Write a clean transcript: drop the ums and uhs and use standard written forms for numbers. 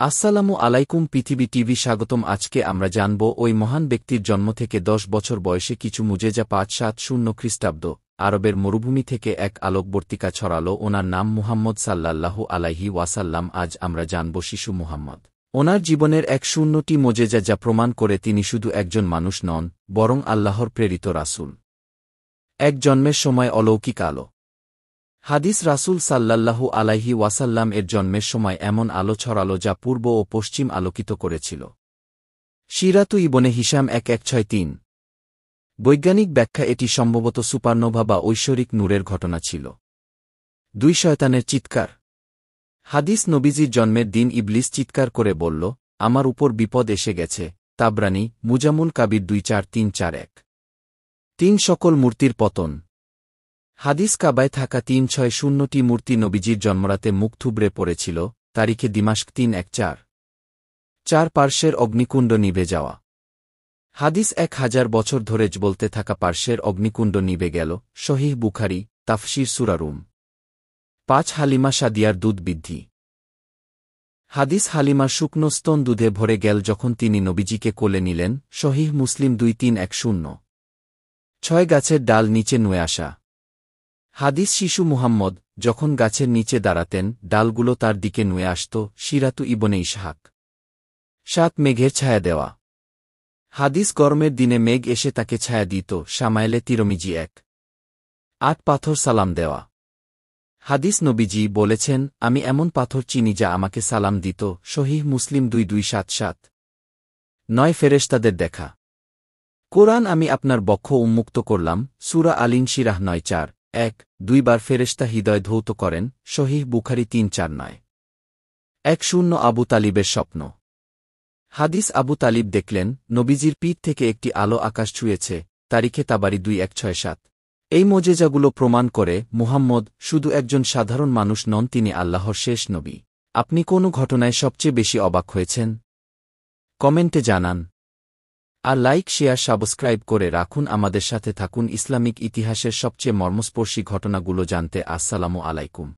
আসসালামু আলাইকুম পৃথিবী টিভি স্বাগতম। আজকে আমরা জানব ওই মহান ব্যক্তির জন্ম থেকে ১০ বছর বয়সে কিছু মুজেজা ৫৭০ খ্রিস্টাব্দ আরবের মরুভূমি থেকে এক আলোকবর্তিকা ছড়ালো। ওনার নাম মুহাম্মদ সাল্লাল্লাহু আলাইহি ওয়াসাল্লাম। আজ আমরা জানব শিশু মুহাম্মদ, ওনার জীবনের ১০০টি মুজেজা যা প্রমাণ করে তিনি শুধু একজন মানুষ নন, বরং আল্লাহর প্রেরিত রাসূল। এক জন্মের সময় অলৌকিক আলো। হাদিস রাসূল সাল্লাল্লাহু আলাইহি ওয়াসাল্লাম এর জন্মের সময় এমন আলো ছড়ালো যা পূর্ব ও পশ্চিম আলোকিত করেছিল। সিরাতু ইবনে হিশাম ১১৬৩। বৈজ্ঞানিক ব্যাখ্যা এটি সম্ভবত সুপারনোভা বা ঐশ্বরিক নূরের ঘটনা ছিল। ২ শয়তানের চিৎকার। হাদিস নবীজির জন্মের দিন ইবলিস চিৎকার করে বলল, আমার উপর বিপদ এসে গেছে। তাবরানী, মুজামুল কাবির ২৪৩৪১। ৩ সকল মূর্তির পতন। হাদিস কাবায় থাকা ৩৬০টি মূর্তি নবীজির জন্মরাতে মুখ থুবড়ে পড়েছিল। তারিখে দিমাশক ৩১৪। ৪ পার্শ্বের অগ্নিকুণ্ড নিভে যাওয়া। হাদিস ১০০০ বছর ধরে জ্বলতে থাকা পার্শ্বের অগ্নিকুণ্ড নিভে গেল। সহিহ বুখারী, তাফসীর সূরা রুম। ৫ হালিমা সাদিয়ার দুধ বৃদ্ধি। হাদিস হালিমার শুকনো স্তন দুধে ভরে গেল যখন তিনি নবীজিকে কোলে নিলেন। সহিহ মুসলিম ২৩১০। ৬ গাছের ডাল নিচে নুয়ে আসা। হাদিস শিশু মুহাম্মদ যখন গাছের নিচে দাঁড়াতেন ডালগুলো তার দিকে নুয়ে আসত। সিরাতু ইবনে ইসহাক। ৭ মেঘের ছায়া দেওয়া। হাদিস গরমের দিনে মেঘ এসে তাকে ছায়া দিত। শামায়েলে তিরমিজি ১। ৮ পাথর সালাম দেওয়া। হাদিস নবীজি বলেছেন, আমি এমন পাথর চিনি যা আমাকে সালাম দিত। সহিহ মুসলিম ২২৭৭। ৯ ফেরেশতাদের দেখা। কোরআন আমি আপনার বক্ষ উন্মুক্ত করলাম। সূরা আল ইনশিরাহ ৯:৪। ১-২ বার ফেরেশতা হৃদয় ধৌত করেন। সহিহ বুখারী ৩৪৯। ১০ আবু তালিবের স্বপ্ন। হাদিস আবু তালিব দেখলেন, নবীজির পিঠ থেকে একটি আলো আকাশ ছুঁয়েছে। তারিখে তাবারী ২১৬৭। এই মোজেজাগুলো প্রমাণ করে মুহাম্মদ শুধু একজন সাধারণ মানুষ নন, তিনি আল্লাহর শেষ নবী। আপনি কোন ঘটনায় সবচেয়ে বেশি অবাক হয়েছেন? কমেন্টে জানান। আর লাইক, শেয়ার, সাবস্ক্রাইব করে রাখুন। আমাদের সাথে থাকুন ইসলামিক ইতিহাসের সবচেয়ে মর্মস্পর্শী ঘটনাগুলো জানতে। আসসালামু আলাইকুম।